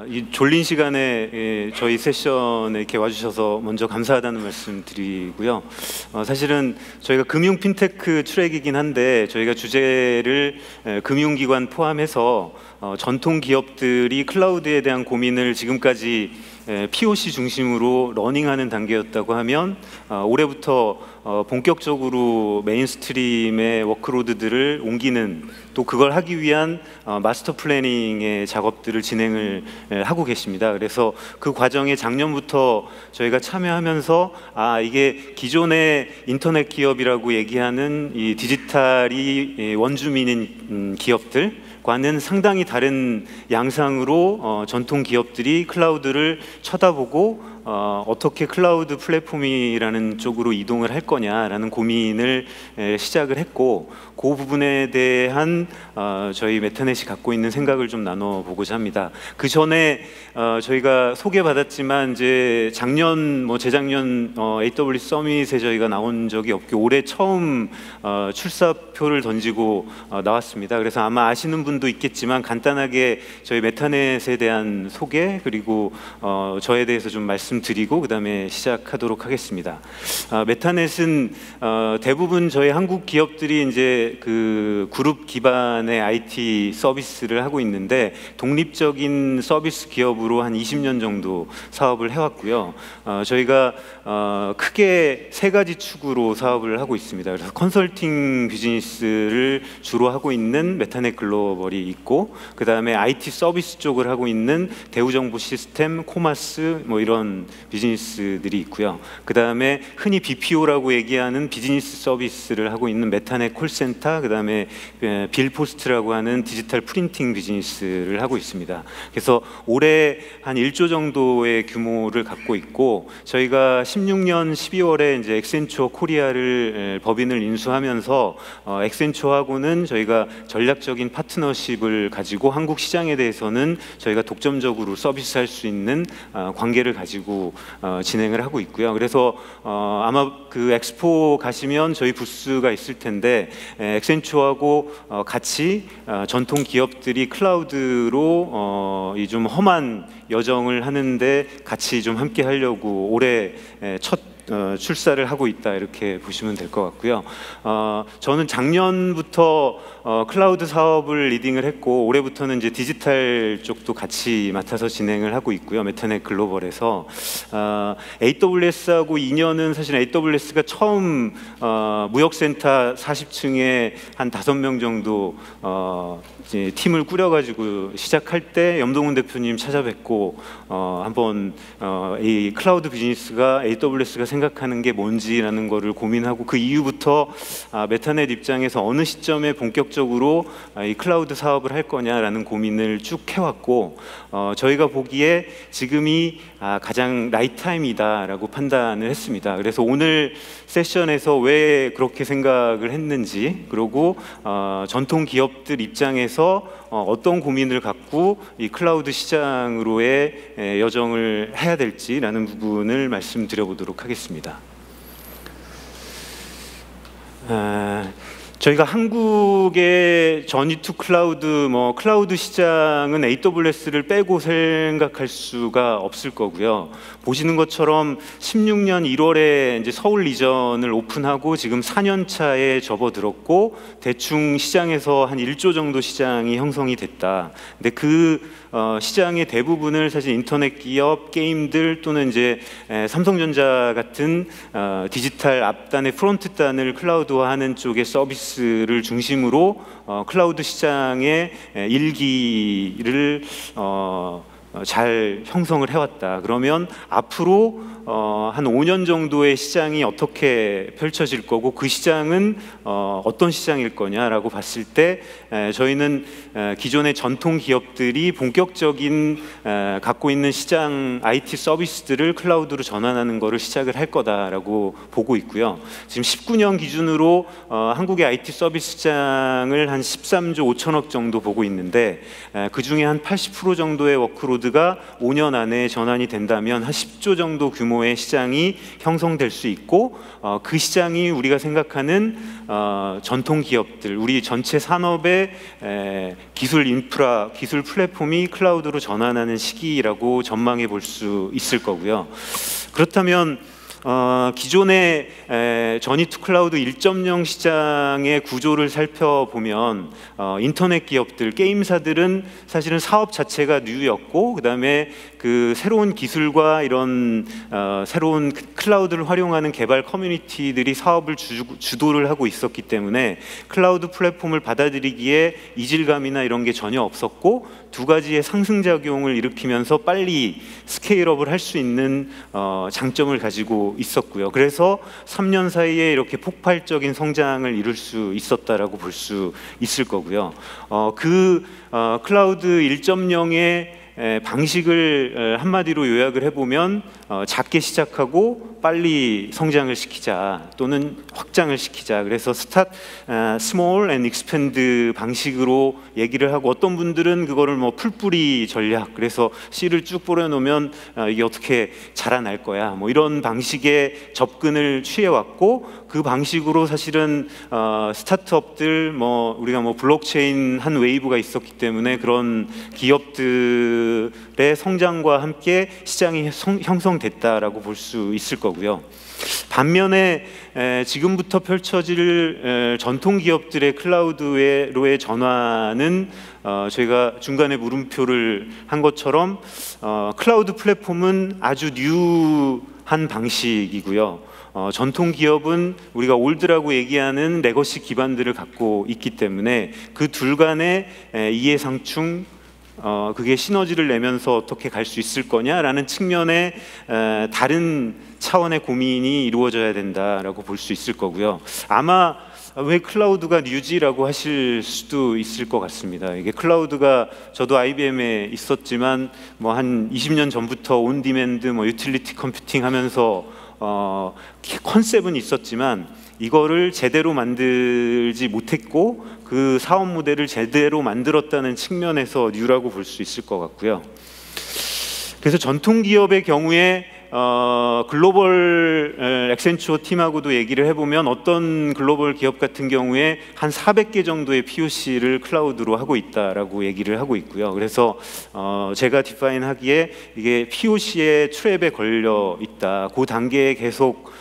이 졸린 시간에 저희 세션에 이렇게 와주셔서 먼저 감사하다는 말씀 드리고요. 사실은 저희가 금융 핀테크 트랙이긴 한데 저희가 주제를 금융기관 포함해서 전통 기업들이 클라우드에 대한 고민을 지금까지 POC 중심으로 러닝하는 단계였다고 하면 올해부터 본격적으로 메인스트림의 워크로드들을 옮기는, 또 그걸 하기 위한 마스터 플래닝의 작업들을 진행을 하고 계십니다. 그래서 그 과정에 작년부터 저희가 참여하면서 이게 기존의 인터넷 기업이라고 얘기하는 이 디지털이 원주민인 기업들과는 상당히 다른 양상으로 전통 기업들이 클라우드를 쳐다보고 어떻게 클라우드 플랫폼이라는 쪽으로 이동을 할 거냐라는 고민을 시작을 했고, 그 부분에 대한 저희 메타넷이 갖고 있는 생각을 좀 나눠보고자 합니다. 그 전에 저희가 소개받았지만 이제 작년, 재작년 AWS 서밋에 저희가 나온 적이 없고 올해 처음 출사표를 던지고 나왔습니다. 그래서 아마 아시는 분도 있겠지만 간단하게 저희 메타넷에 대한 소개, 그리고 저에 대해서 좀 말씀드리고 그 다음에 시작하도록 하겠습니다. 메타넷은 대부분 저희 한국 기업들이 이제 그 그룹 기반의 IT 서비스를 하고 있는데, 독립적인 서비스 기업으로 한 20년 정도 사업을 해왔고요. 저희가 크게 세 가지 축으로 사업을 하고 있습니다. 그래서 컨설팅 비즈니스를 주로 하고 있는 메타넷 글로벌이 있고, 그 다음에 IT 서비스 쪽을 하고 있는 대우정보 시스템, 코마스 이런 비즈니스들이 있고요. 그 다음에 흔히 BPO라고 얘기하는 비즈니스 서비스를 하고 있는 메타넷 콜센터, 그 다음에 빌포스트라고 하는 디지털 프린팅 비즈니스를 하고 있습니다. 그래서 올해 한 1조 정도의 규모를 갖고 있고, 저희가 16년 12월에 이제 엑센추어 코리아를 법인을 인수하면서 엑센추어하고는 저희가 전략적인 파트너십을 가지고 한국 시장에 대해서는 저희가 독점적으로 서비스할 수 있는 관계를 가지고 진행을 하고 있고요. 그래서 아마 그 엑스포 가시면 저희 부스가 있을 텐데, 엑센추어하고 같이 전통 기업들이 클라우드로 이 좀 험한 여정을 하는데 같이 좀 함께 하려고 올해 첫 출사를 하고 있다, 이렇게 보시면 될 것 같고요. 저는 작년부터 클라우드 사업을 리딩을 했고, 올해부터는 이제 디지털 쪽도 같이 맡아서 진행을 하고 있고요. 메타넷 글로벌에서 AWS하고 인연은, 사실 AWS가 처음 무역센터 40층에 한 5명 정도 이제 팀을 꾸려가지고 시작할 때 염동훈 대표님 찾아뵙고 한번 이 클라우드 비즈니스가 AWS가 생각하는 게 뭔지라는 거를 고민하고, 그 이후부터 메타넷 입장에서 어느 시점에 본격적으로 이 클라우드 사업을 할 거냐라는 고민을 쭉 해왔고, 저희가 보기에 지금이 가장 라이트 타임이다라고 판단을 했습니다. 그래서 오늘 세션에서 왜 그렇게 생각을 했는지, 그리고 전통 기업들 입장에서 어떤 고민을 갖고 이 클라우드 시장으로의 여정을 해야 될지라는 부분을 말씀드려보도록 하겠습니다. 저희가 한국의 전이 투 클라우드, 클라우드 시장은 AWS를 빼고 생각할 수가 없을 거고요. 보시는 것처럼 16년 1월에 이제 서울 리전을 오픈하고 지금 4년 차에 접어들었고, 대충 시장에서 한 1조 정도 시장이 형성이 됐다. 근데 그 시장의 대부분을 사실 인터넷 기업, 게임들, 또는 이제 삼성전자 같은 디지털 앞단의 프론트단을 클라우드화하는 쪽의 서비스를 중심으로 클라우드 시장의 일기를 잘 형성을 해왔다. 그러면 앞으로 한 5년 정도의 시장이 어떻게 펼쳐질 거고, 그 시장은 어떤 시장일 거냐라고 봤을 때, 저희는 기존의 전통 기업들이 본격적인 갖고 있는 시장 IT 서비스들을 클라우드로 전환하는 것을 시작을 할 거다라고 보고 있고요. 지금 19년 기준으로 한국의 IT 서비스 시장을 한 13조 5천억 정도 보고 있는데, 그 중에 한 80% 정도의 워크로드 클라우드가 5년 안에 전환이 된다면 한 10조 정도 규모의 시장이 형성될 수 있고, 그 시장이 우리가 생각하는 전통 기업들, 우리 전체 산업의 기술 인프라, 기술 플랫폼이 클라우드로 전환하는 시기라고 전망해 볼 수 있을 거고요. 그렇다면 기존의 전이2 클라우드 1.0 시장의 구조를 살펴보면 인터넷 기업들, 게임사들은 사실은 사업 자체가 뉴였고, 그 다음에 그 새로운 기술과 이런 새로운 클라우드를 활용하는 개발 커뮤니티들이 사업을 주도를 하고 있었기 때문에 클라우드 플랫폼을 받아들이기에 이질감이나 이런 게 전혀 없었고, 두 가지의 상승작용을 일으키면서 빨리 스케일업을 할 수 있는 장점을 가지고 있었고요. 그래서 3년 사이에 이렇게 폭발적인 성장을 이룰 수 있었다라고 볼 수 있을 거고요. 클라우드 1.0의 방식을 한마디로 요약을 해보면 작게 시작하고 빨리 성장을 시키자, 또는 확장을 시키자. 그래서 small and expand 방식으로 얘기를 하고, 어떤 분들은 그거를 뭐 풀뿌리 전략, 그래서 씨를 쭉 뿌려놓으면 이게 어떻게 자라날 거야, 뭐 이런 방식의 접근을 취해왔고, 그 방식으로 사실은 스타트업들, 뭐 우리가 뭐 블록체인 한 웨이브가 있었기 때문에 그런 기업들의 성장과 함께 시장이 형성됐다라고 볼 수 있을 거고요. 반면에 지금부터 펼쳐질 전통 기업들의 클라우드로의 전환은 저희가 중간에 물음표를 한 것처럼 클라우드 플랫폼은 아주 뉴한 방식이고요. 전통 기업은 우리가 올드라고 얘기하는 레거시 기반들을 갖고 있기 때문에 그 둘 간의 이해상충, 그게 시너지를 내면서 어떻게 갈 수 있을 거냐라는 측면에 다른 차원의 고민이 이루어져야 된다라고 볼 수 있을 거고요. 아마 왜 클라우드가 뉴지라고 하실 수도 있을 것 같습니다. 이게 클라우드가, 저도 IBM에 있었지만 뭐 한 20년 전부터 온디맨드, 뭐 유틸리티 컴퓨팅 하면서 컨셉은 있었지만 이거를 제대로 만들지 못했고, 그 사업 모델을 제대로 만들었다는 측면에서 뉴라고 볼 수 있을 것 같고요. 그래서 전통 기업의 경우에 글로벌 액센추어 팀하고도 얘기를 해보면, 어떤 글로벌 기업 같은 경우에 한 400개 정도의 POC를 클라우드로 하고 있다라고 얘기를 하고 있고요. 그래서 제가 디파인하기에 이게 POC의 트랩에 걸려 있다. 그 단계에 계속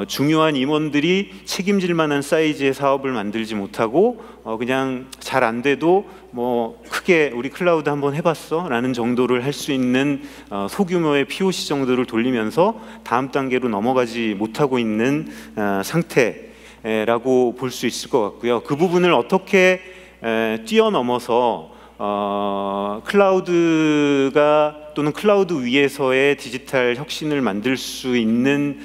중요한 임원들이 책임질 만한 사이즈의 사업을 만들지 못하고 그냥 잘 안 돼도 뭐 크게 우리 클라우드 한번 해봤어? 라는 정도를 할 수 있는 소규모의 POC 정도를 돌리면서 다음 단계로 넘어가지 못하고 있는 상태라고 볼 수 있을 것 같고요. 그 부분을 어떻게 뛰어넘어서 클라우드가, 또는 클라우드 위에서의 디지털 혁신을 만들 수 있는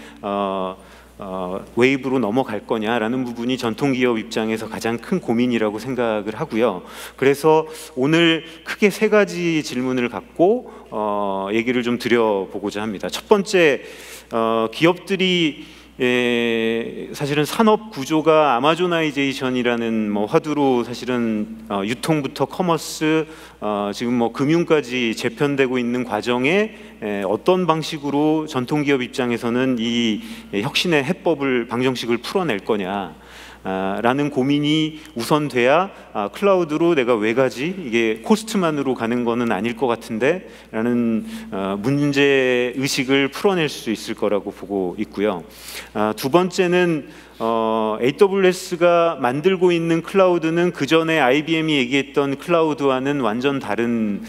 웨이브로 넘어갈 거냐라는 부분이 전통 기업 입장에서 가장 큰 고민이라고 생각을 하고요. 그래서 오늘 크게 세 가지 질문을 갖고 얘기를 좀 드려보고자 합니다. 첫 번째, 기업들이 사실은 산업 구조가 아마조나이제이션이라는 뭐 화두로 사실은 유통부터 커머스, 지금 뭐 금융까지 재편되고 있는 과정에 어떤 방식으로 전통 기업 입장에서는 이 혁신의 해법을, 방정식을 풀어낼 거냐 라는 고민이 우선 돼야 클라우드로 내가 왜 가지? 이게 코스트만으로 가는 거는 아닐 것 같은데 라는 문제 의식을 풀어낼 수 있을 거라고 보고 있고요. 두 번째는 AWS가 만들고 있는 클라우드는 그 전에 IBM이 얘기했던 클라우드와는 완전 다른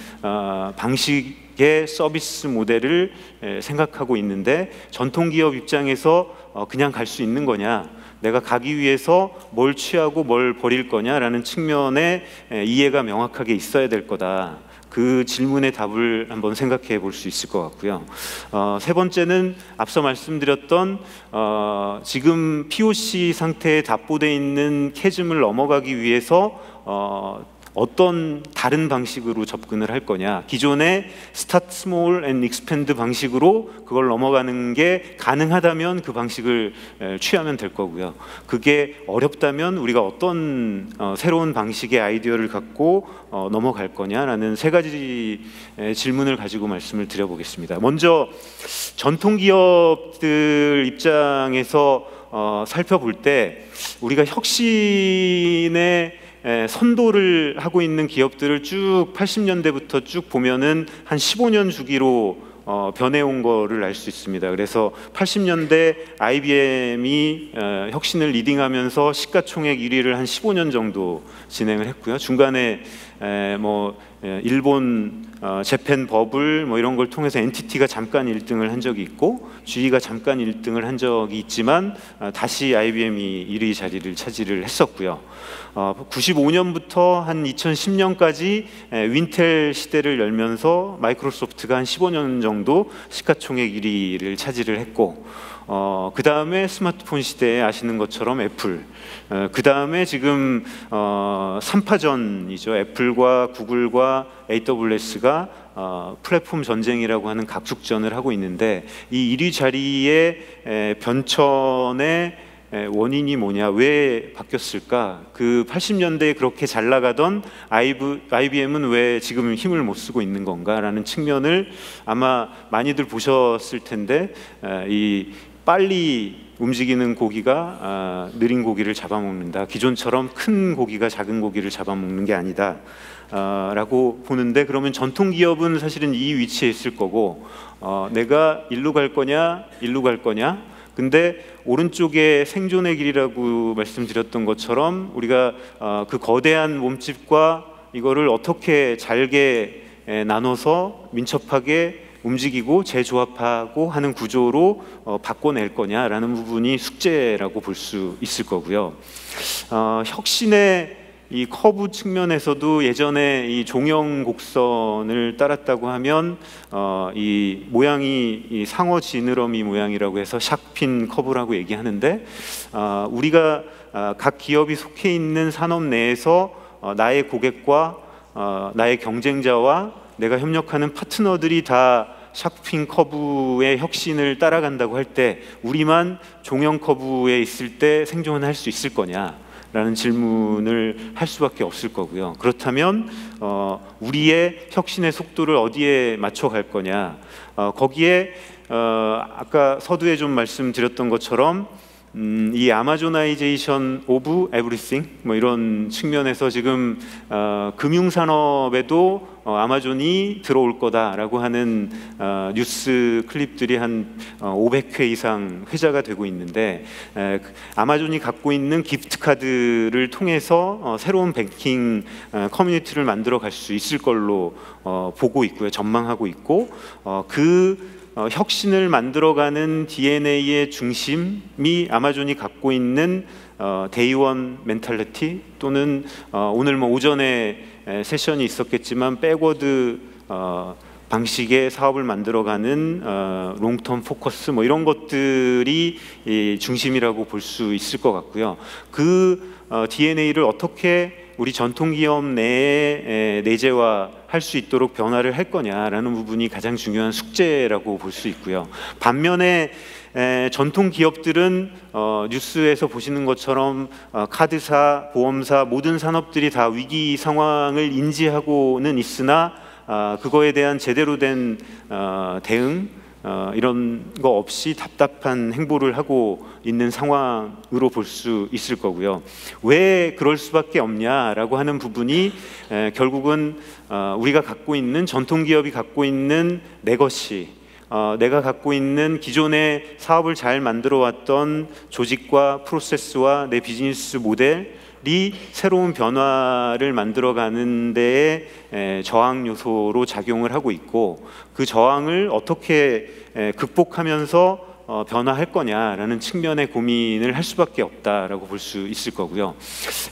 방식의 서비스 모델을 생각하고 있는데, 전통 기업 입장에서 그냥 갈 수 있는 거냐, 내가 가기 위해서 뭘 취하고 뭘 버릴 거냐라는 측면에 이해가 명확하게 있어야 될 거다. 그 질문의 답을 한번 생각해 볼 수 있을 것 같고요. 세 번째는 앞서 말씀드렸던 지금 POC 상태에 답보되어 있는 캐즘을 넘어가기 위해서 어떤 다른 방식으로 접근을 할 거냐, 기존의 Start Small and Expand 방식으로 그걸 넘어가는 게 가능하다면 그 방식을 취하면 될 거고요. 그게 어렵다면 우리가 어떤 새로운 방식의 아이디어를 갖고 넘어갈 거냐라는 세 가지 질문을 가지고 말씀을 드려보겠습니다. 먼저 전통기업들 입장에서 살펴볼 때 우리가 혁신의 선도를 하고 있는 기업들을 쭉 80년대부터 쭉 보면은 한 15년 주기로 변해온 거를 알 수 있습니다. 그래서 80년대 IBM이 혁신을 리딩하면서 시가총액 1위를 한 15년 정도 진행을 했고요. 중간에 일본 재팬 버블 이런 걸 통해서 NTT가 잠깐 1등을 한 적이 있고 GE가 잠깐 1등을 한 적이 있지만 다시 IBM이 1위 자리를 차지를 했었고요. 95년부터 한 2010년까지 윈텔 시대를 열면서 마이크로소프트가 한 15년 정도 시가총액 1위를 차지를 했고, 그 다음에 스마트폰 시대에 아시는 것처럼 애플, 그 다음에 지금 3파전이죠. 애플과 구글과 AWS가 플랫폼 전쟁이라고 하는 각축전을 하고 있는데, 이 1위 자리의 변천의 원인이 뭐냐, 왜 바뀌었을까? 그 80년대에 그렇게 잘 나가던 IBM은 왜 지금 힘을 못 쓰고 있는 건가라는 측면을 아마 많이들 보셨을 텐데, 이 빨리 움직이는 고기가 느린 고기를 잡아먹는다. 기존처럼 큰 고기가 작은 고기를 잡아먹는 게 아니다 라고 보는데, 그러면 전통기업은 사실은 이 위치에 있을 거고, 내가 일로 갈 거냐 일로 갈 거냐, 근데 오른쪽에 생존의 길이라고 말씀드렸던 것처럼 우리가 그 거대한 몸집과 이거를 어떻게 잘게 나눠서 민첩하게 움직이고 재조합하고 하는 구조로 바꿔낼 거냐라는 부분이 숙제라고 볼 수 있을 거고요. 혁신의 이 커브 측면에서도 예전에 이 종형 곡선을 따랐다고 하면 이 모양이 이 상어 지느러미 모양이라고 해서 샥핀 커브라고 얘기하는데, 우리가 각 기업이 속해 있는 산업 내에서 나의 고객과 나의 경쟁자와 내가 협력하는 파트너들이 다 샥핀 커브의 혁신을 따라간다고 할 때 우리만 종형 커브에 있을 때 생존할 수 있을 거냐 라는 질문을 할 수밖에 없을 거고요. 그렇다면 우리의 혁신의 속도를 어디에 맞춰 갈 거냐, 거기에 아까 서두에 좀 말씀드렸던 것처럼 이 아마조나이제이션 오브 에브리띵 이런 측면에서 지금 금융산업에도 아마존이 들어올 거다라고 하는 뉴스 클립들이 한 500회 이상 회자가 되고 있는데, 아마존이 갖고 있는 기프트 카드를 통해서 새로운 뱅킹 커뮤니티를 만들어 갈 수 있을 걸로 보고 있고요, 전망하고 있고, 혁신을 만들어가는 DNA의 중심이 아마존이 갖고 있는 데이원 멘탈리티, 또는 오늘 오전에 세션이 있었겠지만 백워드 방식의 사업을 만들어가는 롱텀 포커스 이런 것들이 중심이라고 볼 수 있을 것 같고요. 그 DNA를 어떻게 우리 전통기업 내에 내재화할 수 있도록 변화를 할 거냐라는 부분이 가장 중요한 숙제라고 볼 수 있고요. 반면에 전통기업들은 뉴스에서 보시는 것처럼 카드사, 보험사 모든 산업들이 다 위기 상황을 인지하고는 있으나 그거에 대한 제대로 된 대응 이런 거 없이 답답한 행보를 하고 있는 상황으로 볼 수 있을 거고요. 왜 그럴 수밖에 없냐라고 하는 부분이 결국은 우리가 갖고 있는, 전통기업이 갖고 있는 레거시, 내가 갖고 있는 기존의 사업을 잘 만들어 왔던 조직과 프로세스와 내 비즈니스 모델이 새로운 변화를 만들어가는 데에 저항 요소로 작용을 하고 있고, 그 저항을 어떻게 극복하면서 변화할 거냐라는 측면의 고민을 할 수밖에 없다라고 볼 수 있을 거고요.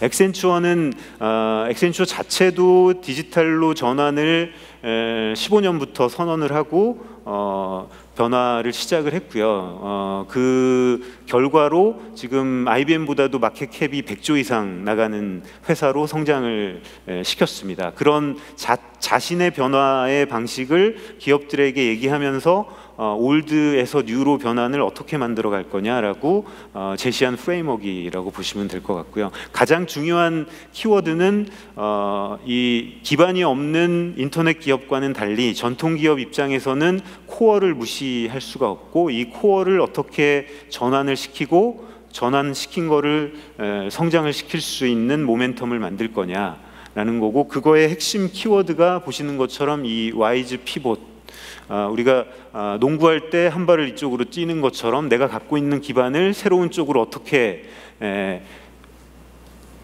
액센추어는 액센추어 자체도 디지털로 전환을 15년부터 선언을 하고 변화를 시작을 했고요. 그 결과로 지금 IBM보다도 마켓 캡이 100조 이상 나가는 회사로 성장을 시켰습니다. 그런 자신의 변화의 방식을 기업들에게 얘기하면서 올드에서 뉴로 변환을 어떻게 만들어 갈 거냐라고 제시한 프레임워크라고 보시면 될 것 같고요. 가장 중요한 키워드는 이 기반이 없는 인터넷 기업과는 달리 전통 기업 입장에서는 코어를 무시할 수가 없고, 이 코어를 어떻게 전환을 시키고 전환시킨 거를 성장을 시킬 수 있는 모멘텀을 만들 거냐라는 거고, 그거의 핵심 키워드가 보시는 것처럼 이 와이즈 피봇, 우리가 농구할 때 한 발을 이쪽으로 뛰는 것처럼 내가 갖고 있는 기반을 새로운 쪽으로 어떻게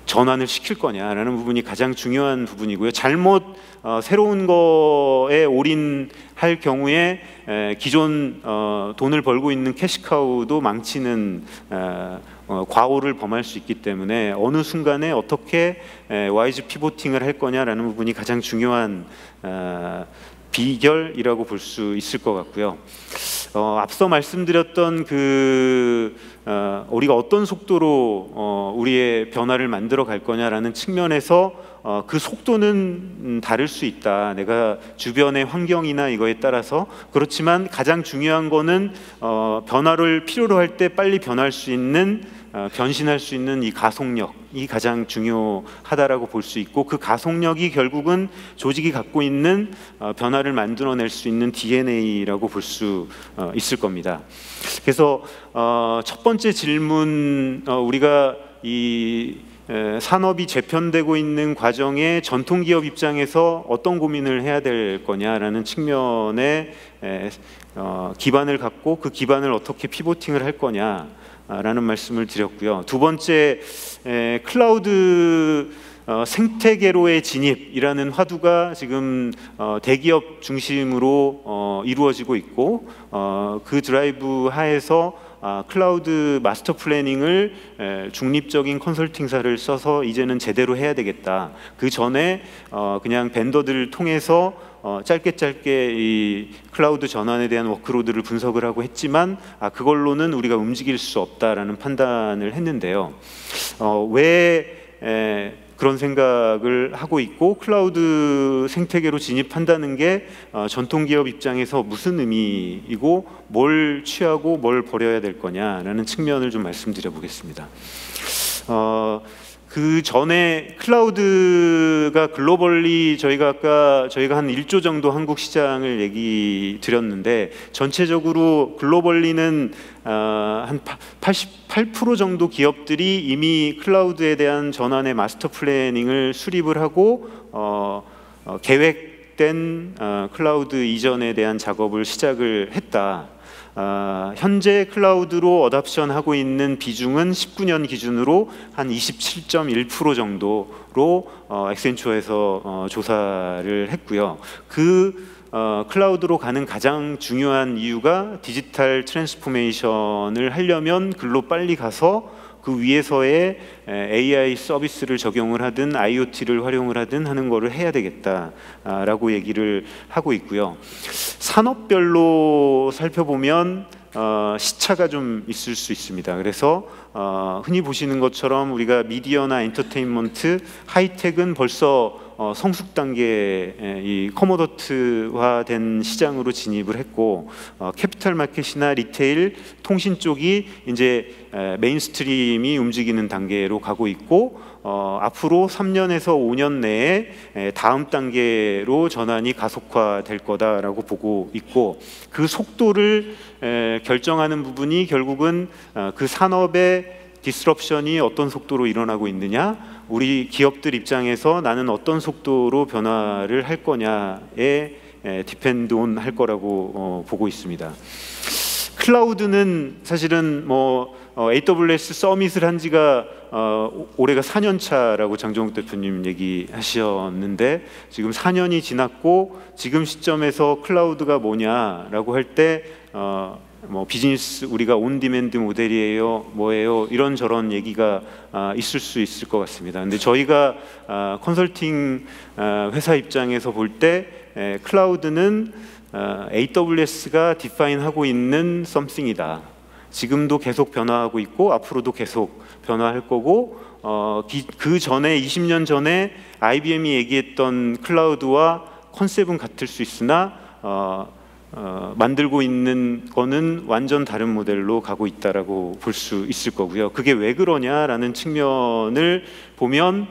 전환을 시킬 거냐라는 부분이 가장 중요한 부분이고요. 잘못 새로운 거에 올인할 경우에 기존 돈을 벌고 있는 캐시카우도 망치는 과오를 범할 수 있기 때문에 어느 순간에 어떻게 와이즈 피보팅을 할 거냐라는 부분이 가장 중요한 비결이라고 볼 수 있을 것 같고요. 앞서 말씀드렸던 우리가 어떤 속도로 우리의 변화를 만들어 갈 거냐라는 측면에서 그 속도는 다를 수 있다. 내가 주변의 환경이나 이거에 따라서. 그렇지만 가장 중요한 거는 변화를 필요로 할 때 빨리 변할 수 있는, 변신할 수 있는 이 가속력이 가장 중요하다라고 볼 수 있고, 그 가속력이 결국은 조직이 갖고 있는 변화를 만들어낼 수 있는 DNA라고 볼 수 있을 겁니다. 그래서 첫 번째 질문, 우리가 이 산업이 재편되고 있는 과정에 전통기업 입장에서 어떤 고민을 해야 될 거냐라는 측면에 기반을 갖고 그 기반을 어떻게 피보팅을 할 거냐라는 말씀을 드렸고요. 두 번째, 클라우드 생태계로의 진입이라는 화두가 지금 대기업 중심으로 이루어지고 있고, 그 드라이브 하에서 클라우드 마스터 플래닝을 중립적인 컨설팅사를 써서 이제는 제대로 해야 되겠다. 그 전에 그냥 벤더들을 통해서 짧게 이 클라우드 전환에 대한 워크로드를 분석을 하고 했지만 그걸로는 우리가 움직일 수 없다라는 판단을 했는데요. 왜 그런 생각을 하고 있고, 클라우드 생태계로 진입한다는 게 전통기업 입장에서 무슨 의미이고 뭘 취하고 뭘 버려야 될 거냐라는 측면을 좀 말씀드려 보겠습니다. 그 전에 클라우드가 글로벌리 저희가 한 1조 정도 한국 시장을 얘기 드렸는데, 전체적으로 글로벌리는 한 88% 정도 기업들이 이미 클라우드에 대한 전환의 마스터 플래닝을 수립을 하고 계획된 클라우드 이전에 대한 작업을 시작을 했다. 현재 클라우드로 어답션하고 있는 비중은 19년 기준으로 한 27.1% 정도로 액센추어에서 조사를 했고요. 클라우드로 가는 가장 중요한 이유가 디지털 트랜스포메이션을 하려면 글로 빨리 가서 그 위에서의 AI 서비스를 적용을 하든 IoT를 활용을 하든 하는 거를 해야 되겠다라고 얘기를 하고 있고요. 산업별로 살펴보면 시차가 좀 있을 수 있습니다. 그래서 흔히 보시는 것처럼 우리가 미디어나 엔터테인먼트, 하이텍은 벌써 성숙 단계에 이 커모더트화된 시장으로 진입을 했고, 캐피탈 마켓이나 리테일, 통신 쪽이 이제 메인스트림이 움직이는 단계로 가고 있고, 앞으로 3년에서 5년 내에 다음 단계로 전환이 가속화될 거다라고 보고 있고, 그 속도를 결정하는 부분이 결국은 그 산업의 디스럽션이 어떤 속도로 일어나고 있느냐, 우리 기업들 입장에서 나는 어떤 속도로 변화를 할 거냐에 디펜드 온 할 거라고 보고 있습니다. 클라우드는 사실은 AWS 서밋을 한 지가 올해가 4년 차라고 장종욱 대표님 얘기하셨는데, 지금 4년이 지났고 지금 시점에서 클라우드가 뭐냐라고 할 때 비즈니스 우리가 온 디맨드 모델이에요, 뭐예요, 이런저런 얘기가 있을 수 있을 것 같습니다. 근데 저희가 컨설팅 회사 입장에서 볼 때 클라우드는 AWS가 디파인하고 있는 something이다. 지금도 계속 변화하고 있고 앞으로도 계속 변화할 거고, 그 전에 20년 전에 IBM이 얘기했던 클라우드와 컨셉은 같을 수 있으나 만들고 있는 거는 완전 다른 모델로 가고 있다라고 볼 수 있을 거고요. 그게 왜 그러냐라는 측면을 보면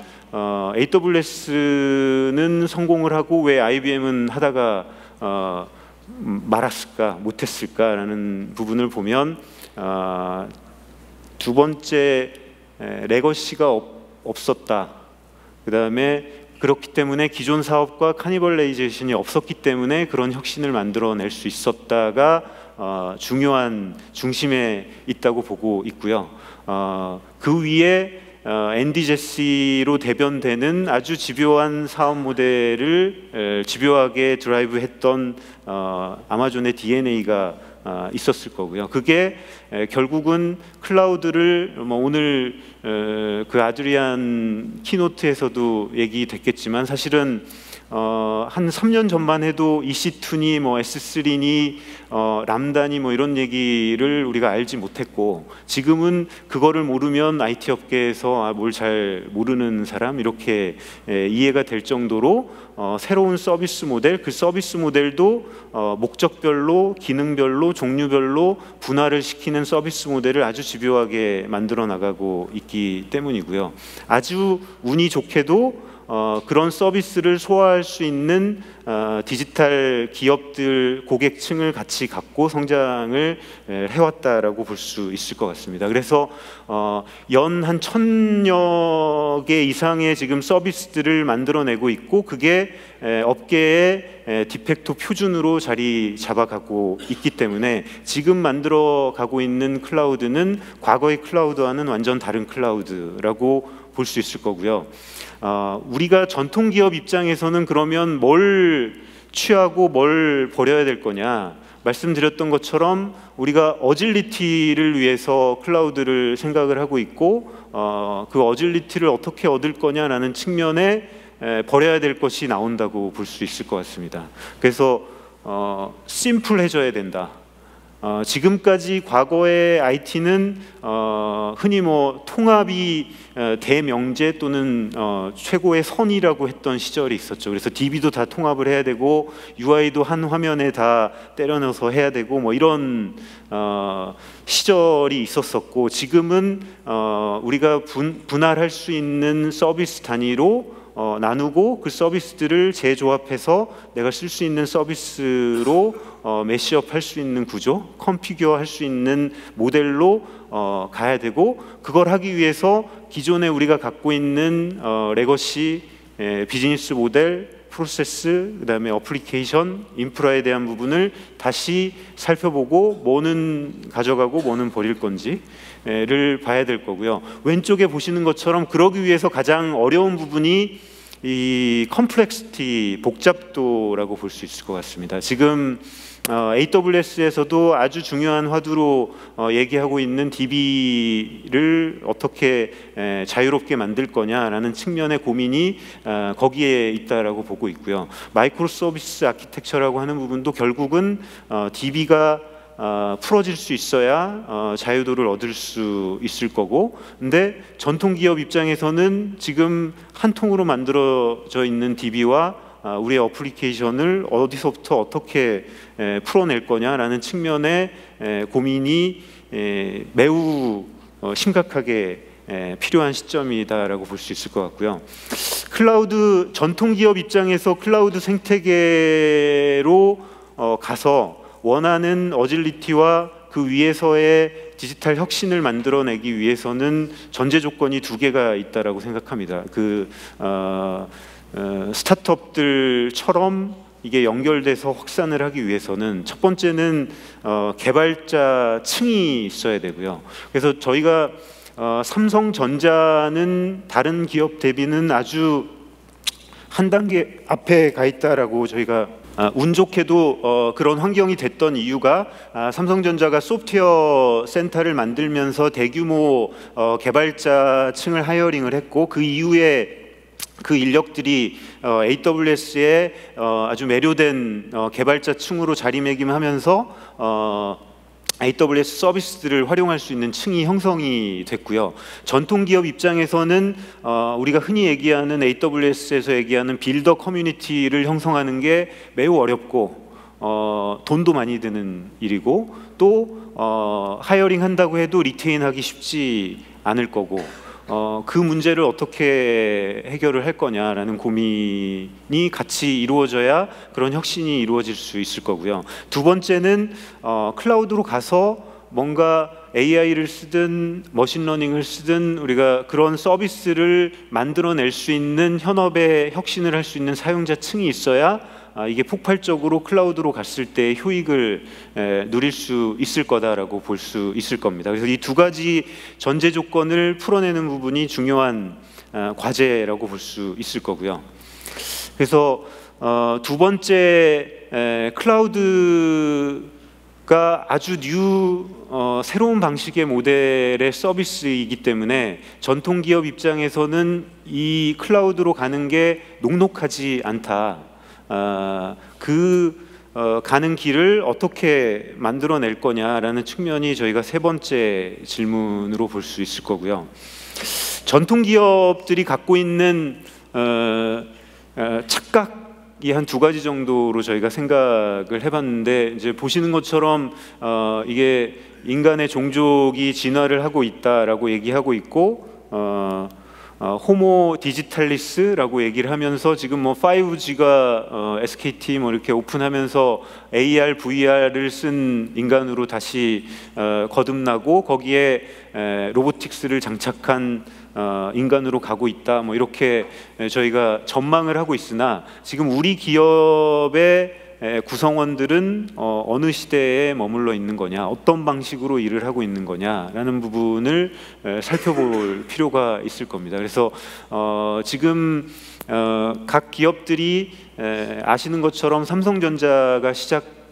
AWS는 성공을 하고 왜 IBM은 하다가 말았을까, 못했을까라는 부분을 보면 두 번째 레거시가 없었다. 그 다음에 그렇기 때문에 기존 사업과 카니발레이제이션이 없었기 때문에 그런 혁신을 만들어낼 수 있었다가 중요한 중심에 있다고 보고 있고요. 그 위에 앤디 제시로 대변되는 아주 집요한 사업 모델을 집요하게 드라이브했던 아마존의 DNA가 있었을 거고요. 그게 결국은 클라우드를 오늘 그 아드리안 키노트에서도 얘기됐겠지만 사실은 한 3년 전만 해도 EC2니 S3니 람다니 이런 얘기를 우리가 알지 못했고, 지금은 그거를 모르면 IT 업계에서 뭘 잘 모르는 사람 이렇게 이해가 될 정도로 새로운 서비스 모델, 그 서비스 모델도 목적별로, 기능별로, 종류별로 분할을 시키는 서비스 모델을 아주 집요하게 만들어 나가고 있기 때문이고요. 아주 운이 좋게도 그런 서비스를 소화할 수 있는 디지털 기업들 고객층을 같이 갖고 성장을 해왔다라고 볼 수 있을 것 같습니다. 그래서 연 한 1000여 개 이상의 지금 서비스들을 만들어내고 있고, 그게 업계의 디팩토 표준으로 자리 잡아가고 있기 때문에 지금 만들어가고 있는 클라우드는 과거의 클라우드와는 완전 다른 클라우드라고 볼 수 있을 거고요. 우리가 전통 기업 입장에서는 그러면 뭘 취하고 뭘 버려야 될 거냐, 말씀드렸던 것처럼 우리가 어질리티를 위해서 클라우드를 생각을 하고 있고, 그 어질리티를 어떻게 얻을 거냐라는 측면에 버려야 될 것이 나온다고 볼 수 있을 것 같습니다. 그래서 심플해져야 된다. 지금까지 과거의 IT는 흔히 통합이 대명제 또는 최고의 선이라고 했던 시절이 있었죠. 그래서 DB도 다 통합을 해야 되고 UI도 한 화면에 다 때려 넣어서 해야 되고 이런 시절이 있었었고, 지금은 우리가 분할할 수 있는 서비스 단위로 나누고 그 서비스들을 재조합해서 내가 쓸 수 있는 서비스로 매시업 할 수 있는 구조, 컨피규어 할 수 있는 모델로 가야 되고, 그걸 하기 위해서 기존에 우리가 갖고 있는 레거시 비즈니스 모델, 프로세스, 그 다음에 어플리케이션, 인프라에 대한 부분을 다시 살펴보고 뭐는 가져가고 뭐는 버릴 건지를 봐야 될 거고요. 왼쪽에 보시는 것처럼 그러기 위해서 가장 어려운 부분이 이 컴플렉시티, 복잡도라고 볼 수 있을 것 같습니다. 지금 AWS에서도 아주 중요한 화두로 얘기하고 있는 DB를 어떻게 자유롭게 만들 거냐라는 측면의 고민이 거기에 있다라고 보고 있고요. 마이크로 서비스 아키텍처라고 하는 부분도 결국은 DB가 풀어질 수 있어야 자유도를 얻을 수 있을 거고, 근데 전통 기업 입장에서는 지금 한 통으로 만들어져 있는 DB와 우리의 어플리케이션을 어디서부터 어떻게 풀어낼 거냐라는 측면의 고민이 매우 심각하게 필요한 시점이다라고 볼 수 있을 것 같고요. 클라우드, 전통 기업 입장에서 클라우드 생태계로 가서 원하는 어질리티와 그 위에서의 디지털 혁신을 만들어내기 위해서는 전제 조건이 두 개가 있다라고 생각합니다. 스타트업들처럼 이게 연결돼서 확산을 하기 위해서는 첫 번째는 개발자 층이 있어야 되고요. 그래서 저희가 삼성전자는 다른 기업 대비는 아주 한 단계 앞에 가 있다라고 저희가 운 좋게도 그런 환경이 됐던 이유가 삼성전자가 소프트웨어 센터를 만들면서 대규모 개발자층을 하이어링을 했고, 그 이후에 그 인력들이 AWS에 아주 매료된 개발자층으로 자리매김하면서 AWS 서비스들을 활용할 수 있는 층이 형성이 됐고요. 전통기업 입장에서는 우리가 흔히 얘기하는 AWS에서 얘기하는 빌더 커뮤니티를 형성하는 게 매우 어렵고 돈도 많이 드는 일이고 또 하이어링 한다고 해도 리테인하기 쉽지 않을 거고 그 문제를 어떻게 해결을 할 거냐라는 고민이 같이 이루어져야 그런 혁신이 이루어질 수 있을 거고요. 두 번째는 클라우드로 가서 뭔가 AI를 쓰든 머신러닝을 쓰든 우리가 그런 서비스를 만들어낼 수 있는 현업의 혁신을 할 수 있는 사용자층이 있어야 이게 폭발적으로 클라우드로 갔을 때 효익을 누릴 수 있을 거다라고 볼 수 있을 겁니다. 그래서 이 두 가지 전제 조건을 풀어내는 부분이 중요한 과제라고 볼 수 있을 거고요. 그래서 두 번째 클라우드가 아주 새로운 방식의 모델의 서비스이기 때문에 전통 기업 입장에서는 이 클라우드로 가는 게 녹록하지 않다. 가는 길을 어떻게 만들어낼 거냐라는 측면이 저희가 세 번째 질문으로 볼 수 있을 거고요. 전통 기업들이 갖고 있는 착각이 한 두 가지 정도로 저희가 생각을 해봤는데 이제 보시는 것처럼 이게 인간의 종족이 진화를 하고 있다라고 얘기하고 있고 호모 디지탈리스라고 얘기를 하면서 지금 뭐 5G가 SKT 뭐 이렇게 오픈하면서 AR, VR을 쓴 인간으로 다시 거듭나고 거기에 로보틱스를 장착한 인간으로 가고 있다. 뭐 이렇게 저희가 전망을 하고 있으나 지금 우리 기업의 구성원들은 어느 시대에 머물러 있는 거냐, 어떤 방식으로 일을 하고 있는 거냐라는 부분을 살펴볼 필요가 있을 겁니다. 그래서 지금 각 기업들이 아시는 것처럼 삼성전자가 시작한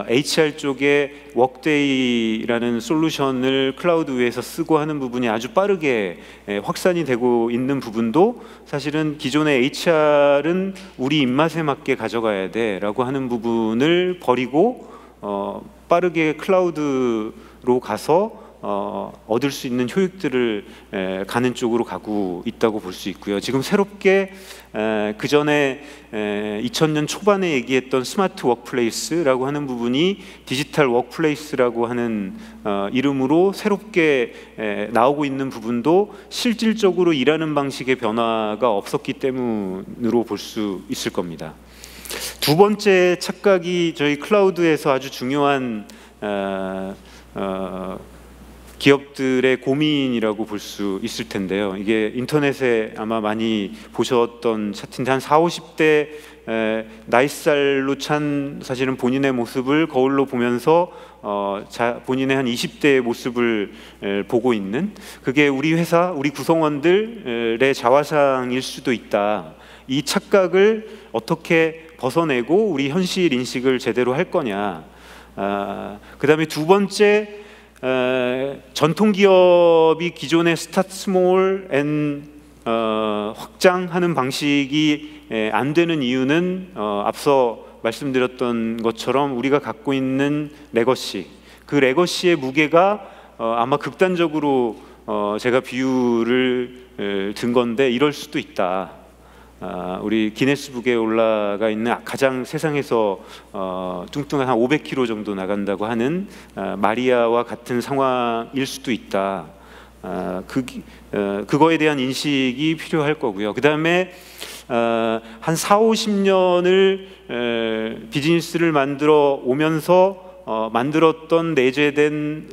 HR 쪽의 워크데이라는 솔루션을 클라우드 위에서 쓰고 하는 부분이 아주 빠르게 확산이 되고 있는 부분도 사실은 기존의 HR은 우리 입맛에 맞게 가져가야 돼라고 하는 부분을 버리고 빠르게 클라우드로 가서 얻을 수 있는 효익들을 가는 쪽으로 가고 있다고 볼 수 있고요. 지금 새롭게 그 전에 2000년 초반에 얘기했던 스마트 워크플레이스라고 하는 부분이 디지털 워크플레이스라고 하는 이름으로 새롭게 나오고 있는 부분도 실질적으로 일하는 방식의 변화가 없었기 때문으로 볼 수 있을 겁니다. 두 번째 착각이 저희 클라우드에서 아주 중요한 기업들의 고민이라고 볼 수 있을 텐데요. 이게 인터넷에 아마 많이 보셨던 차트인데 한 40, 50대 나이살로 찬 사실은 본인의 모습을 거울로 보면서 본인의 한 20대의 모습을 보고 있는 그게 우리 회사, 우리 구성원들의 자화상일 수도 있다. 이 착각을 어떻게 벗어내고 우리 현실 인식을 제대로 할 거냐. 그 다음에 두 번째 전통 기업이 기존의 스타트 스몰 앤 확장하는 방식이 안 되는 이유는 앞서 말씀드렸던 것처럼 우리가 갖고 있는 레거시, 그 레거시의 무게가 아마 극단적으로 제가 비유를 든 건데 이럴 수도 있다. 우리 기네스북에 올라가 있는 가장 세상에서 뚱뚱한 한 500kg 정도 나간다고 하는 마리아와 같은 상황일 수도 있다. 그거에 대한 인식이 필요할 거고요. 그 다음에 한 4, 50년을 비즈니스를 만들어 오면서 만들었던 내재된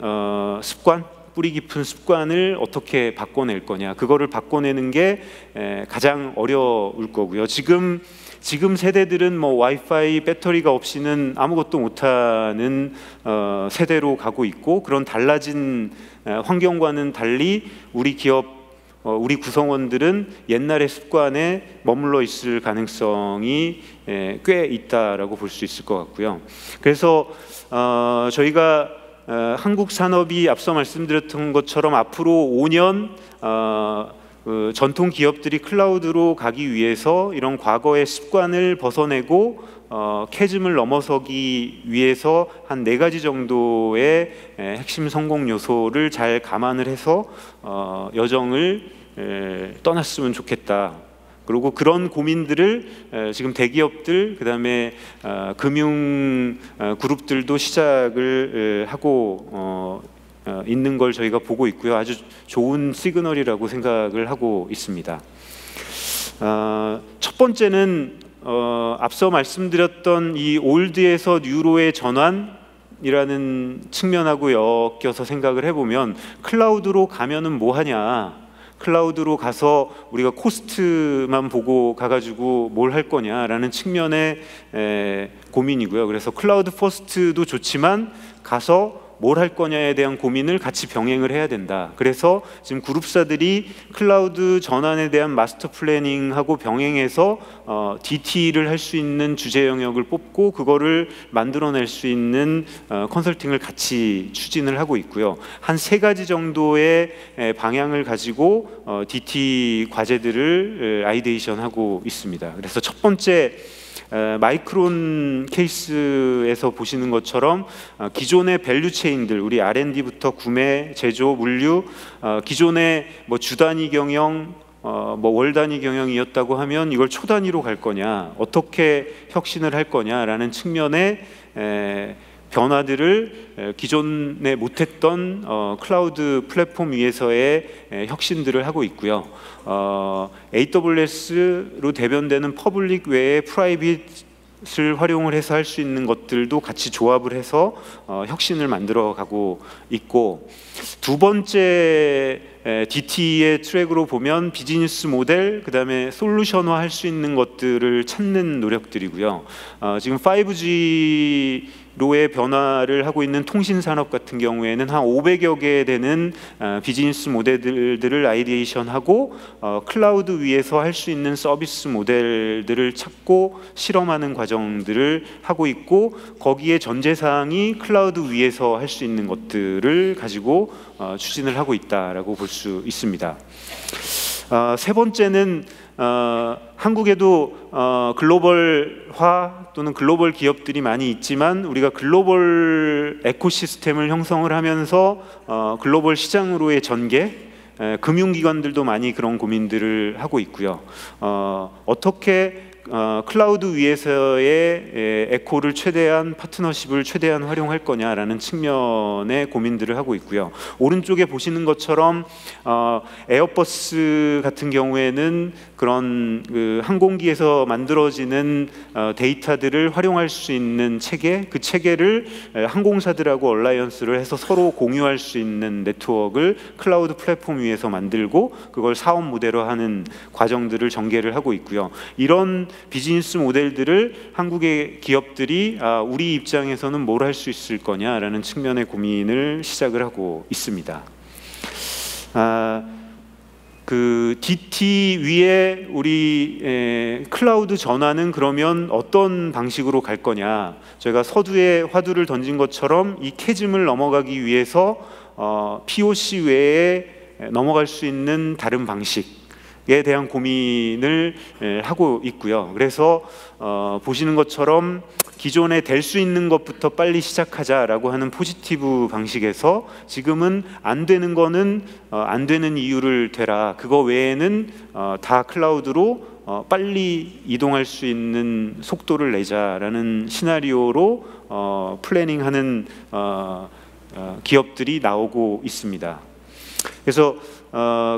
습관, 뿌리 깊은 습관을 어떻게 바꿔낼 거냐, 그거를 바꿔내는 게 가장 어려울 거고요. 지금 세대들은 뭐 와이파이 배터리가 없이는 아무것도 못하는 세대로 가고 있고, 그런 달라진 환경과는 달리 우리 기업, 우리 구성원들은 옛날의 습관에 머물러 있을 가능성이 꽤 있다라고 볼 수 있을 것 같고요. 그래서 저희가 한국 산업이 앞서 말씀드렸던 것처럼 앞으로 5년 전통 기업들이 클라우드로 가기 위해서 이런 과거의 습관을 벗어내고 캐즘을 넘어서기 위해서 한 4가지 정도의 핵심 성공 요소를 잘 감안을 해서 여정을 떠났으면 좋겠다. 그리고 그런 고민들을 지금 대기업들, 그다음에 금융 그룹들도 시작을 하고 있는 걸 저희가 보고 있고요. 아주 좋은 시그널이라고 생각을 하고 있습니다. 첫 번째는 앞서 말씀드렸던 이 올드에서 뉴로의 전환이라는 측면하고 엮여서 생각을 해보면, 클라우드로 가면은 뭐 하냐, 클라우드로 가서 우리가 코스트만 보고 가가지고 뭘 할 거냐라는 측면의 고민이고요. 그래서 클라우드 퍼스트도 좋지만 가서 뭘 할 거냐에 대한 고민을 같이 병행을 해야 된다. 그래서 지금 그룹사들이 클라우드 전환에 대한 마스터 플래닝하고 병행해서 DT를 할 수 있는 주제 영역을 뽑고 그거를 만들어낼 수 있는 컨설팅을 같이 추진을 하고 있고요. 한 3가지 정도의 방향을 가지고 DT 과제들을 아이데이션하고 있습니다. 그래서 첫 번째, 마이크론 케이스에서 보시는 것처럼 기존의 밸류 체인들, 우리 R&D부터 구매, 제조, 물류, 기존의 뭐 주 단위 경영, 뭐 월 단위 경영이었다고 하면 이걸 초 단위로 갈 거냐, 어떻게 혁신을 할 거냐라는 측면의 변화들을 기존에 못했던 클라우드 플랫폼 위에서의 혁신들을 하고 있고요. AWS로 대변되는 퍼블릭 외에 프라이빗을 활용을 해서 할 수 있는 것들도 같이 조합을 해서 혁신을 만들어 가고 있고, 두 번째 DT의 트랙으로 보면 비즈니스 모델, 그 다음에 솔루션화 할 수 있는 것들을 찾는 노력들이고요. 지금 5G로의 변화를 하고 있는 통신 산업 같은 경우에는 한 500여 개 되는 비즈니스 모델들을 아이디에이션하고 클라우드 위에서 할 수 있는 서비스 모델들을 찾고 실험하는 과정들을 하고 있고, 거기에 전제사항이 클라우드 위에서 할 수 있는 것들을 가지고 추진을 하고 있다라고 볼 수 있습니다. 세 번째는 한국에도 글로벌화 또는 글로벌 기업들이 많이 있지만 우리가 글로벌 에코시스템을 형성을 하면서 글로벌 시장으로의 전개, 금융기관들도 많이 그런 고민들을 하고 있고요. 어떻게 클라우드 위에서의 에코를 최대한, 파트너십을 최대한 활용할 거냐라는 측면의 고민들을 하고 있고요. 오른쪽에 보시는 것처럼 에어버스 같은 경우에는 그런 항공기에서 만들어지는 데이터들을 활용할 수 있는 체계, 그 체계를 항공사들하고 얼라이언스를 해서 서로 공유할 수 있는 네트워크를 클라우드 플랫폼 위에서 만들고 그걸 사업 모델화하는 과정들을 전개를 하고 있고요. 이런 비즈니스 모델들을 한국의 기업들이 우리 입장에서는 뭘 할 수 있을 거냐라는 측면의 고민을 시작을 하고 있습니다. 그 DT 위에 우리 클라우드 전환은 그러면 어떤 방식으로 갈 거냐? 저희가 서두에 화두를 던진 것처럼 이 캐즘을 넘어가기 위해서 POC 외에 넘어갈 수 있는 다른 방식에 대한 고민을 하고 있고요. 그래서 보시는 것처럼 기존에 될 수 있는 것부터 빨리 시작하자라고 하는 포지티브 방식에서 지금은 안 되는 거는 안 되는 이유를 대라, 그거 외에는 다 클라우드로 빨리 이동할 수 있는 속도를 내자라는 시나리오로 플래닝하는 기업들이 나오고 있습니다. 그래서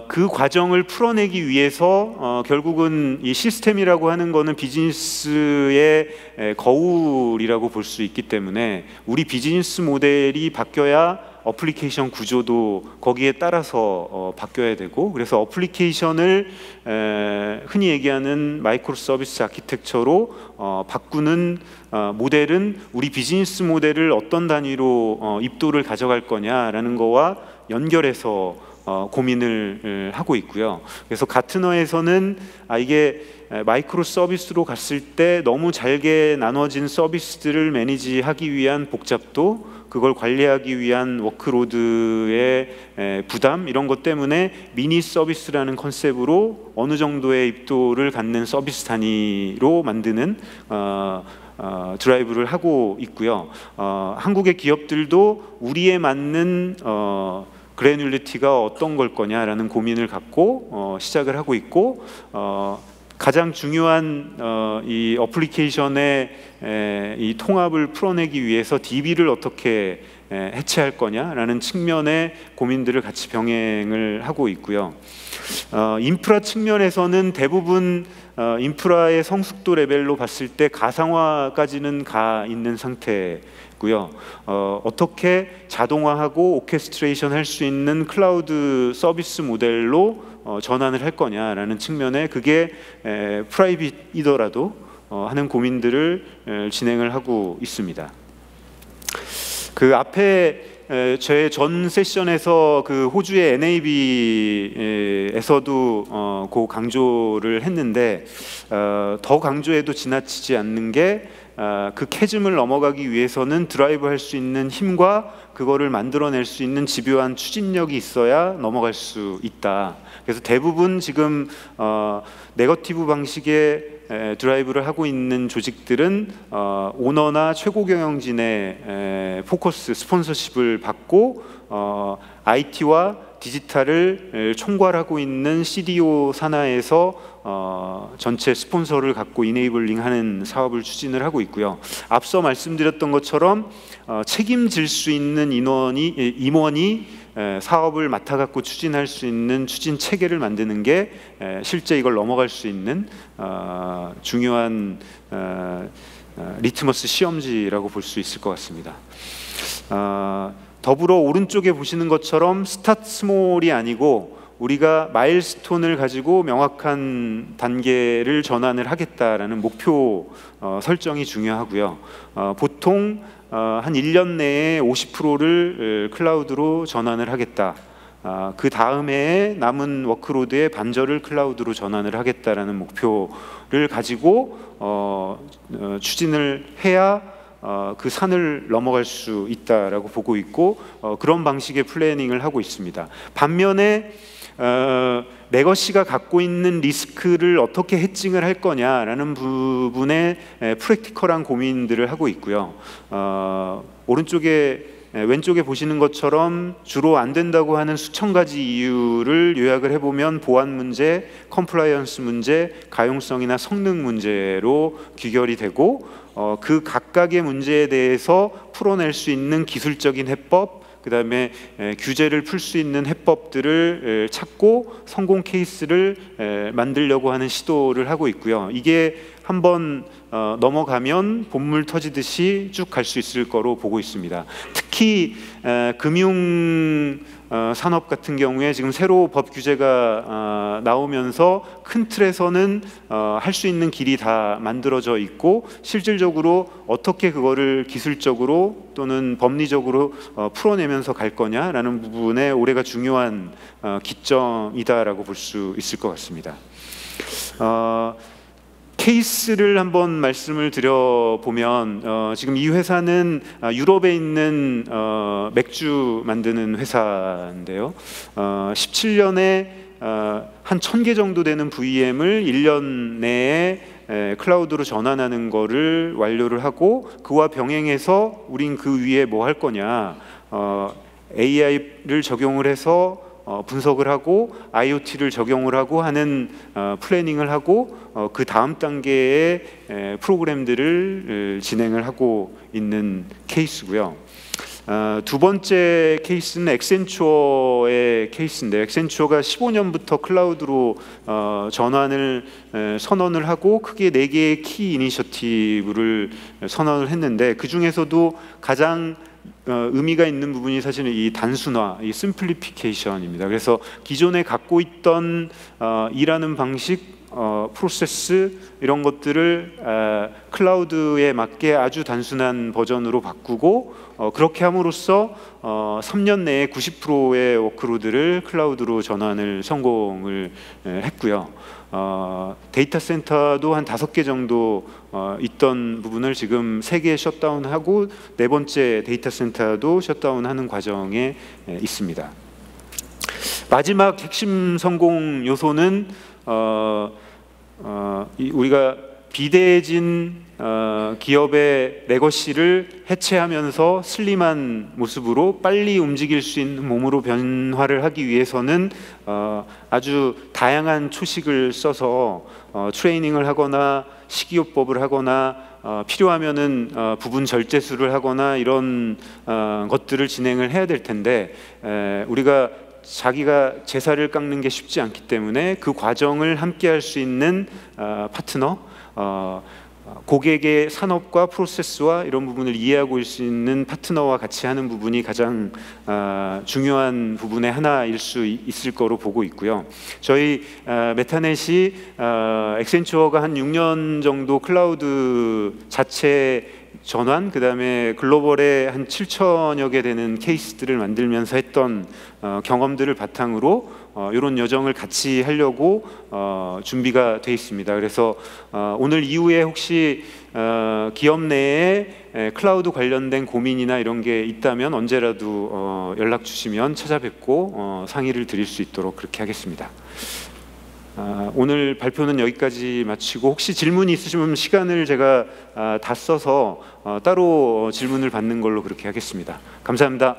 그 과정을 풀어내기 위해서 결국은 이 시스템이라고 하는 거는 비즈니스의 거울이라고 볼 수 있기 때문에 우리 비즈니스 모델이 바뀌어야 어플리케이션 구조도 거기에 따라서 바뀌어야 되고, 그래서 어플리케이션을 흔히 얘기하는 마이크로 서비스 아키텍처로 바꾸는 모델은 우리 비즈니스 모델을 어떤 단위로 입도를 가져갈 거냐라는 거와 연결해서 고민을 하고 있고요. 그래서 가트너에서는 이게 마이크로 서비스로 갔을 때 너무 잘게 나눠진 서비스들을 매니지하기 위한 복잡도, 그걸 관리하기 위한 워크로드의 부담 이런 것 때문에 미니 서비스라는 컨셉으로 어느 정도의 입도를 갖는 서비스 단위로 만드는 드라이브를 하고 있고요. 한국의 기업들도 우리에 맞는 그래놀리티가 어떤 걸 거냐라는 고민을 갖고 시작을 하고 있고, 가장 중요한 이 어플리케이션의 이 통합을 풀어내기 위해서 DB를 어떻게 해체할 거냐라는 측면의 고민들을 같이 병행을 하고 있고요. 인프라 측면에서는 대부분 인프라의 성숙도 레벨로 봤을 때 가상화까지는 가 있는 상태고요. 어떻게 자동화하고 오케스트레이션 할 수 있는 클라우드 서비스 모델로 전환을 할 거냐라는 측면에 그게 프라이빗이더라도 하는 고민들을 진행을 하고 있습니다. 그 앞에 제 전 세션에서 그 호주의 NAB에서도 그 강조를 했는데, 더 강조해도 지나치지 않는 게 그 캐즘을 넘어가기 위해서는 드라이브 할 수 있는 힘과 그거를 만들어낼 수 있는 집요한 추진력이 있어야 넘어갈 수 있다. 그래서 대부분 지금 네거티브 방식의 드라이브를 하고 있는 조직들은 오너나 최고 경영진의 포커스, 스폰서십을 받고 IT와 디지털을 총괄하고 있는 CDO 산하에서 전체 스폰서를 갖고 이네이블링하는 사업을 추진을 하고 있고요. 앞서 말씀드렸던 것처럼 책임질 수 있는 임원이 사업을 맡아갖고 추진할 수 있는 추진 체계를 만드는 게 실제 이걸 넘어갈 수 있는 중요한 리트머스 시험지라고 볼 수 있을 것 같습니다. 더불어 오른쪽에 보시는 것처럼 스타트 스몰이 아니고 우리가 마일스톤을 가지고 명확한 단계를 전환을 하겠다라는 목표 설정이 중요하고요. 보통 한 1년 내에 50%를 클라우드로 전환을 하겠다. 그 다음에 남은 워크로드의 반절을 클라우드로 전환을 하겠다라는 목표를 가지고 추진을 해야 그 산을 넘어갈 수 있다라고 보고 있고, 그런 방식의 플래닝을 하고 있습니다. 반면에 레거시가 갖고 있는 리스크를 어떻게 해칭을 할 거냐라는 부분에 프랙티컬한 고민들을 하고 있고요. 왼쪽에 보시는 것처럼 주로 안 된다고 하는 수천 가지 이유를 요약을 해보면 보안 문제, 컴플라이언스 문제, 가용성이나 성능 문제로 귀결이 되고, 그 각각의 문제에 대해서 풀어낼 수 있는 기술적인 해법, 그 다음에 규제를 풀 수 있는 해법들을 찾고 성공 케이스를 만들려고 하는 시도를 하고 있고요. 이게 한번 넘어가면 본물 터지듯이 쭉 갈 수 있을 거로 보고 있습니다. 특히 금융 산업 같은 경우에 지금 새로 법 규제가 나오면서 큰 틀에서는 할 수 있는 길이 다 만들어져 있고, 실질적으로 어떻게 그거를 기술적으로 또는 법리적으로 풀어내면서 갈 거냐라는 부분에 올해가 중요한 기점이다라고 볼 수 있을 것 같습니다. 케이스를 한번 말씀을 드려보면, 지금 이 회사는 유럽에 있는 맥주 만드는 회사인데요. 17년에 한 1000개 정도 되는 VM을 1년 내에 클라우드로 전환하는 거를 완료를 하고, 그와 병행해서 우린 그 위에 뭐 할 거냐, AI를 적용을 해서 분석을 하고 IoT를 적용을 하고 하는 플래닝을 하고 그 다음 단계의 프로그램들을 진행을 하고 있는 케이스고요. 두 번째 케이스는 엑센추어의 케이스인데, 엑센추어가 15년부터 클라우드로 전환을 선언을 하고 크게 4개의 키 이니셔티브를 선언을 했는데, 그 중에서도 가장 의미가 있는 부분이 사실은 이 단순화, 이 심플리피케이션입니다. 그래서 기존에 갖고 있던 일하는 방식, 프로세스 이런 것들을 클라우드에 맞게 아주 단순한 버전으로 바꾸고 그렇게 함으로써 3년 내에 90%의 워크로드를 클라우드로 전환을 성공을 했고요. 데이터 센터도 한 5개 정도 있던 부분을 지금 3개 셧다운하고 4번째 데이터 센터도 셧다운하는 과정에 있습니다. 마지막 핵심 성공 요소는 우리가 비대해진 기업의 레거시를 해체하면서 슬림한 모습으로 빨리 움직일 수 있는 몸으로 변화를 하기 위해서는 아주 다양한 초식을 써서 트레이닝을 하거나 식이요법을 하거나 필요하면은 부분 절제술을 하거나 이런 것들을 진행을 해야 될 텐데 우리가 자기가 제사를 깎는 게 쉽지 않기 때문에 그 과정을 함께 할 수 있는 파트너, 고객의 산업과 프로세스와 이런 부분을 이해하고 있을 수 있는 파트너와 같이 하는 부분이 가장 중요한 부분의 하나일 수 있을 거로 보고 있고요. 저희 메타넷이 액센처어가 한 6년 정도 클라우드 자체 전환, 그 다음에 글로벌에 한 7천여 개 되는 케이스들을 만들면서 했던 경험들을 바탕으로 이런 여정을 같이 하려고 준비가 돼 있습니다. 그래서 오늘 이후에 혹시 기업 내에 클라우드 관련된 고민이나 이런 게 있다면 언제라도 연락 주시면 찾아뵙고 상의를 드릴 수 있도록 그렇게 하겠습니다. 오늘 발표는 여기까지 마치고 혹시 질문이 있으시면 시간을 제가 다 써서 따로 질문을 받는 걸로 그렇게 하겠습니다. 감사합니다.